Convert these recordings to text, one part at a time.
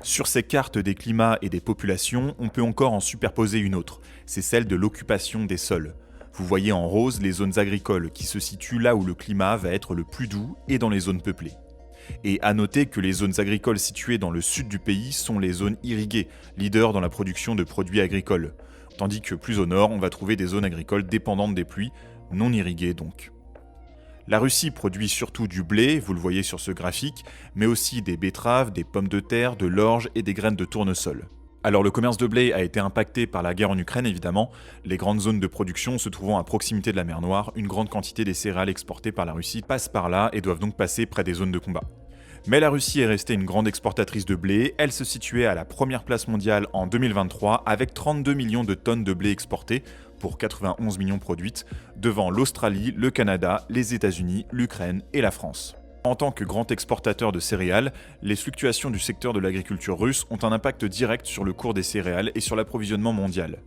Sur ces cartes des climats et des populations, on peut encore en superposer une autre, c'est celle de l'occupation des sols. Vous voyez en rose les zones agricoles qui se situent là où le climat va être le plus doux et dans les zones peuplées. Et à noter que les zones agricoles situées dans le sud du pays sont les zones irriguées, leaders dans la production de produits agricoles. Tandis que plus au nord, on va trouver des zones agricoles dépendantes des pluies, non irriguées donc. La Russie produit surtout du blé, vous le voyez sur ce graphique, mais aussi des betteraves, des pommes de terre, de l'orge et des graines de tournesol. Alors le commerce de blé a été impacté par la guerre en Ukraine évidemment, les grandes zones de production se trouvant à proximité de la mer Noire, une grande quantité des céréales exportées par la Russie passent par là et doivent donc passer près des zones de combat. Mais la Russie est restée une grande exportatrice de blé, elle se situait à la première place mondiale en 2023 avec 32 millions de tonnes de blé exportées pour 91 millions produites, devant l'Australie, le Canada, les États-Unis, l'Ukraine et la France. En tant que grand exportateur de céréales, les fluctuations du secteur de l'agriculture russe ont un impact direct sur le cours des céréales et sur l'approvisionnement mondial.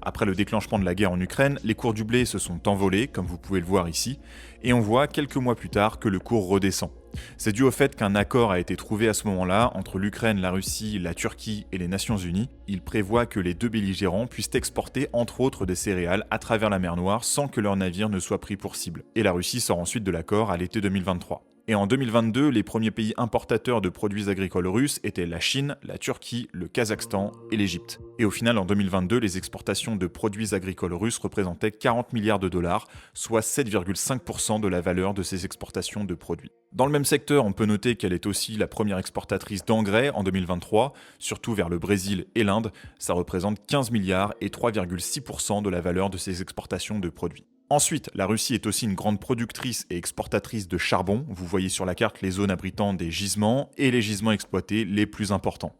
Après le déclenchement de la guerre en Ukraine, les cours du blé se sont envolés, comme vous pouvez le voir ici, et on voit quelques mois plus tard que le cours redescend. C'est dû au fait qu'un accord a été trouvé à ce moment-là entre l'Ukraine, la Russie, la Turquie et les Nations Unies. Il prévoit que les deux belligérants puissent exporter entre autres des céréales à travers la mer Noire sans que leurs navires ne soient pris pour cible. Et la Russie sort ensuite de l'accord à l'été 2023. Et en 2022, les premiers pays importateurs de produits agricoles russes étaient la Chine, la Turquie, le Kazakhstan et l'Égypte. Et au final, en 2022, les exportations de produits agricoles russes représentaient 40 milliards de dollars, soit 7,5% de la valeur de ces exportations de produits. Dans le même secteur, on peut noter qu'elle est aussi la première exportatrice d'engrais en 2023, surtout vers le Brésil et l'Inde. Ça représente 15 milliards et 3,6% de la valeur de ces exportations de produits. Ensuite, la Russie est aussi une grande productrice et exportatrice de charbon. Vous voyez sur la carte les zones abritant des gisements et les gisements exploités les plus importants.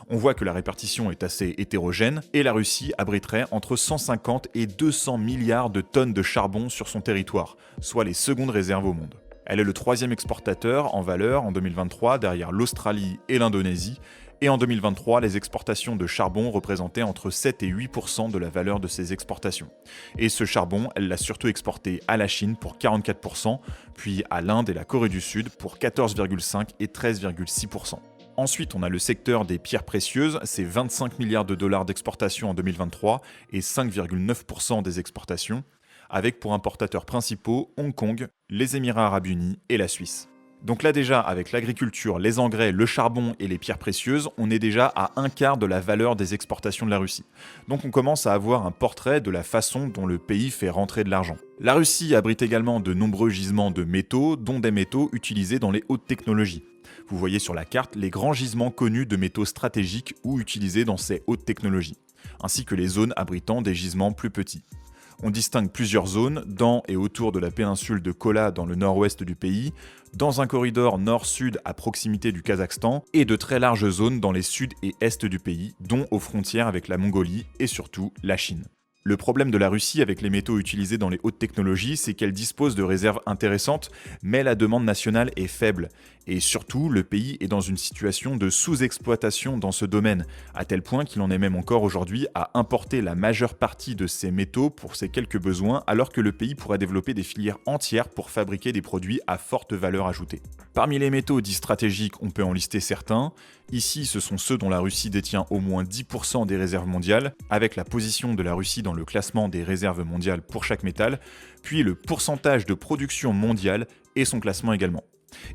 On voit que la répartition est assez hétérogène et la Russie abriterait entre 150 et 200 milliards de tonnes de charbon sur son territoire, soit les secondes réserves au monde. Elle est le troisième exportateur en valeur en 2023 derrière l'Australie et l'Indonésie. Et en 2023, les exportations de charbon représentaient entre 7 et 8% de la valeur de ces exportations. Et ce charbon, elle l'a surtout exporté à la Chine pour 44%, puis à l'Inde et la Corée du Sud pour 14,5 et 13,6%. Ensuite, on a le secteur des pierres précieuses, c'est 25 milliards de dollars d'exportation en 2023 et 5,9% des exportations, avec pour importateurs principaux Hong Kong, les Émirats arabes unis et la Suisse. Donc là déjà, avec l'agriculture, les engrais, le charbon et les pierres précieuses, on est déjà à un quart de la valeur des exportations de la Russie. Donc on commence à avoir un portrait de la façon dont le pays fait rentrer de l'argent. La Russie abrite également de nombreux gisements de métaux, dont des métaux utilisés dans les hautes technologies. Vous voyez sur la carte les grands gisements connus de métaux stratégiques ou utilisés dans ces hautes technologies, ainsi que les zones abritant des gisements plus petits. On distingue plusieurs zones dans et autour de la péninsule de Kola dans le nord-ouest du pays, dans un corridor nord-sud à proximité du Kazakhstan et de très larges zones dans les sud et est du pays, dont aux frontières avec la Mongolie et surtout la Chine. Le problème de la Russie avec les métaux utilisés dans les hautes technologies, c'est qu'elle dispose de réserves intéressantes, mais la demande nationale est faible. Et surtout, le pays est dans une situation de sous-exploitation dans ce domaine, à tel point qu'il en est même encore aujourd'hui à importer la majeure partie de ces métaux pour ses quelques besoins, alors que le pays pourrait développer des filières entières pour fabriquer des produits à forte valeur ajoutée. Parmi les métaux dits stratégiques, on peut en lister certains. Ici, ce sont ceux dont la Russie détient au moins 10% des réserves mondiales, avec la position de la Russie dans le classement des réserves mondiales pour chaque métal, puis le pourcentage de production mondiale et son classement également.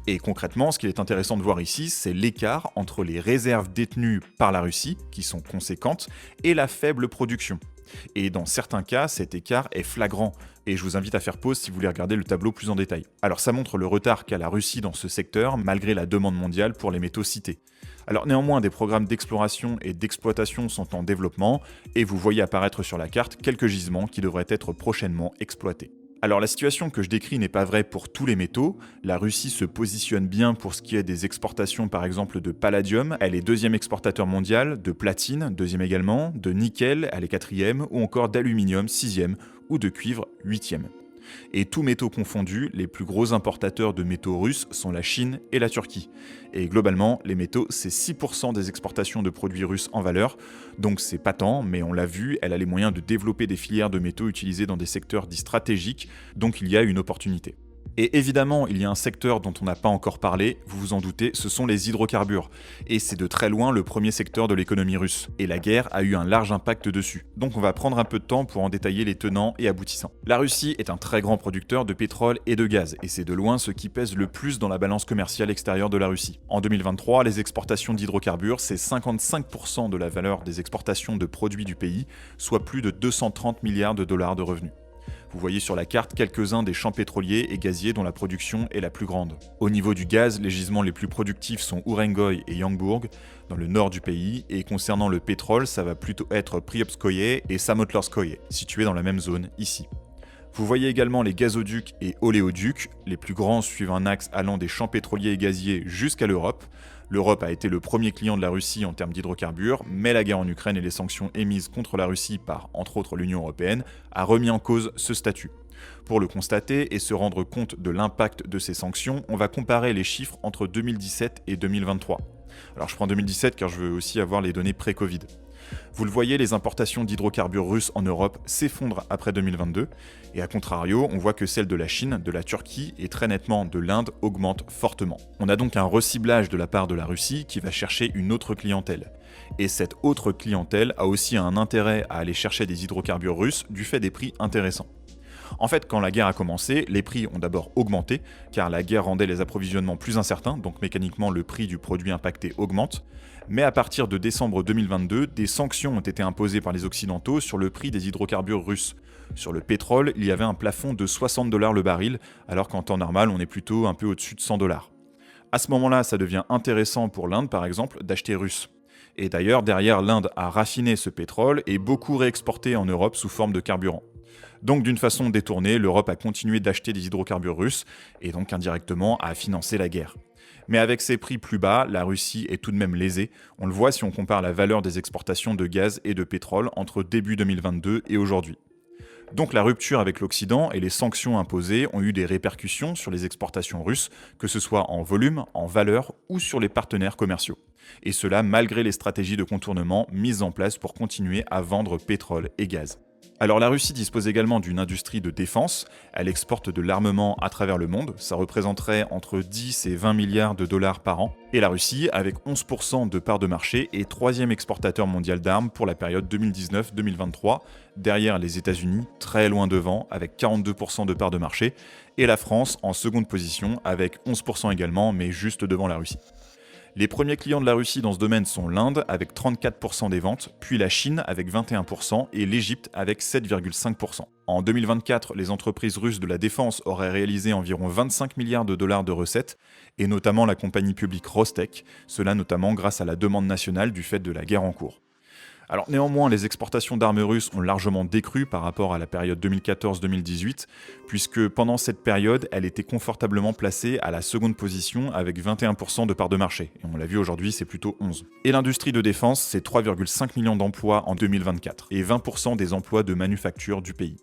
Et concrètement, ce qu'il est intéressant de voir ici, c'est l'écart entre les réserves détenues par la Russie, qui sont conséquentes, et la faible production. Et dans certains cas, cet écart est flagrant, et je vous invite à faire pause si vous voulez regarder le tableau plus en détail. Alors ça montre le retard qu'a la Russie dans ce secteur, malgré la demande mondiale pour les métaux cités. Alors néanmoins, des programmes d'exploration et d'exploitation sont en développement, et vous voyez apparaître sur la carte quelques gisements qui devraient être prochainement exploités. Alors la situation que je décris n'est pas vraie pour tous les métaux. La Russie se positionne bien pour ce qui est des exportations par exemple de palladium. Elle est deuxième exportateur mondial, de platine, deuxième également, de nickel, elle est quatrième, ou encore d'aluminium, sixième, ou de cuivre, huitième. Et tous métaux confondus, les plus gros importateurs de métaux russes sont la Chine et la Turquie. Et globalement, les métaux, c'est 6% des exportations de produits russes en valeur. Donc c'est pas tant, mais on l'a vu, elle a les moyens de développer des filières de métaux utilisés dans des secteurs dits stratégiques, donc il y a une opportunité. Et évidemment, il y a un secteur dont on n'a pas encore parlé, vous vous en doutez, ce sont les hydrocarbures. Et c'est de très loin le premier secteur de l'économie russe. Et la guerre a eu un large impact dessus. Donc on va prendre un peu de temps pour en détailler les tenants et aboutissants. La Russie est un très grand producteur de pétrole et de gaz, et c'est de loin ce qui pèse le plus dans la balance commerciale extérieure de la Russie. En 2023, les exportations d'hydrocarbures, c'est 55% de la valeur des exportations de produits du pays, soit plus de 230 milliards de dollars de revenus. Vous voyez sur la carte quelques-uns des champs pétroliers et gaziers dont la production est la plus grande. Au niveau du gaz, les gisements les plus productifs sont Urengoy et Yangburg, dans le nord du pays, et concernant le pétrole, ça va plutôt être Priopskoye et Samotlorskoye, situés dans la même zone, ici. Vous voyez également les gazoducs et oléoducs, les plus grands suivent un axe allant des champs pétroliers et gaziers jusqu'à l'Europe. L'Europe a été le premier client de la Russie en termes d'hydrocarbures, mais la guerre en Ukraine et les sanctions émises contre la Russie par, entre autres, l'Union européenne, a remis en cause ce statut. Pour le constater et se rendre compte de l'impact de ces sanctions, on va comparer les chiffres entre 2017 et 2023. Alors je prends 2017 car je veux aussi avoir les données pré-Covid. Vous le voyez, les importations d'hydrocarbures russes en Europe s'effondrent après 2022, et à contrario, on voit que celles de la Chine, de la Turquie et très nettement de l'Inde augmentent fortement. On a donc un reciblage de la part de la Russie qui va chercher une autre clientèle. Et cette autre clientèle a aussi un intérêt à aller chercher des hydrocarbures russes du fait des prix intéressants. En fait, quand la guerre a commencé, les prix ont d'abord augmenté, car la guerre rendait les approvisionnements plus incertains, donc mécaniquement le prix du produit impacté augmente. Mais à partir de décembre 2022, des sanctions ont été imposées par les Occidentaux sur le prix des hydrocarbures russes. Sur le pétrole, il y avait un plafond de 60 $ le baril, alors qu'en temps normal, on est plutôt un peu au-dessus de 100 $. À ce moment-là, ça devient intéressant pour l'Inde, par exemple, d'acheter russe. Et d'ailleurs, derrière, l'Inde a raffiné ce pétrole et beaucoup réexporté en Europe sous forme de carburant. Donc d'une façon détournée, l'Europe a continué d'acheter des hydrocarbures russes et donc indirectement a financé la guerre. Mais avec ces prix plus bas, la Russie est tout de même lésée. On le voit si on compare la valeur des exportations de gaz et de pétrole entre début 2022 et aujourd'hui. Donc la rupture avec l'Occident et les sanctions imposées ont eu des répercussions sur les exportations russes, que ce soit en volume, en valeur ou sur les partenaires commerciaux. Et cela malgré les stratégies de contournement mises en place pour continuer à vendre pétrole et gaz. Alors la Russie dispose également d'une industrie de défense, elle exporte de l'armement à travers le monde, ça représenterait entre 10 et 20 milliards de dollars par an, et la Russie, avec 11% de part de marché, est troisième exportateur mondial d'armes pour la période 2019-2023, derrière les États-Unis, très loin devant, avec 42% de part de marché, et la France en seconde position, avec 11% également, mais juste devant la Russie. Les premiers clients de la Russie dans ce domaine sont l'Inde avec 34% des ventes, puis la Chine avec 21% et l'Égypte avec 7,5%. En 2024, les entreprises russes de la défense auraient réalisé environ 25 milliards de dollars de recettes, et notamment la compagnie publique Rostec, cela notamment grâce à la demande nationale du fait de la guerre en cours. Alors néanmoins, les exportations d'armes russes ont largement décru par rapport à la période 2014-2018, puisque pendant cette période, elle était confortablement placée à la seconde position avec 21% de part de marché. Et on l'a vu aujourd'hui, c'est plutôt 11. Et l'industrie de défense, c'est 3,5 millions d'emplois en 2024, et 20% des emplois de manufacture du pays.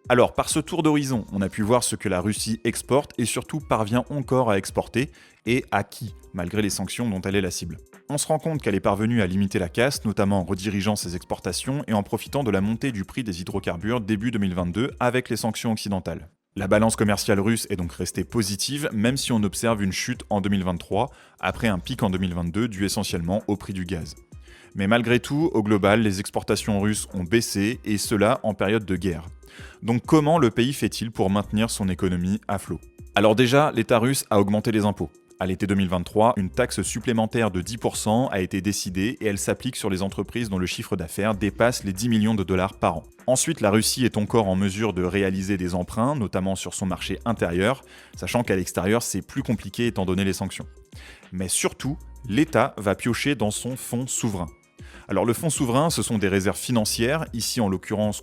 Alors, par ce tour d'horizon, on a pu voir ce que la Russie exporte et surtout parvient encore à exporter, et à qui, malgré les sanctions dont elle est la cible. On se rend compte qu'elle est parvenue à limiter la casse, notamment en redirigeant ses exportations et en profitant de la montée du prix des hydrocarbures début 2022 avec les sanctions occidentales. La balance commerciale russe est donc restée positive, même si on observe une chute en 2023, après un pic en 2022 dû essentiellement au prix du gaz. Mais malgré tout, au global, les exportations russes ont baissé, et cela en période de guerre. Donc comment le pays fait-il pour maintenir son économie à flot ? Alors déjà, l'État russe a augmenté les impôts. À l'été 2023, une taxe supplémentaire de 10% a été décidée et elle s'applique sur les entreprises dont le chiffre d'affaires dépasse les 10 millions de dollars par an. Ensuite, la Russie est encore en mesure de réaliser des emprunts, notamment sur son marché intérieur, sachant qu'à l'extérieur, c'est plus compliqué étant donné les sanctions. Mais surtout, l'État va piocher dans son fonds souverain. Alors le fonds souverain, ce sont des réserves financières, ici en l'occurrence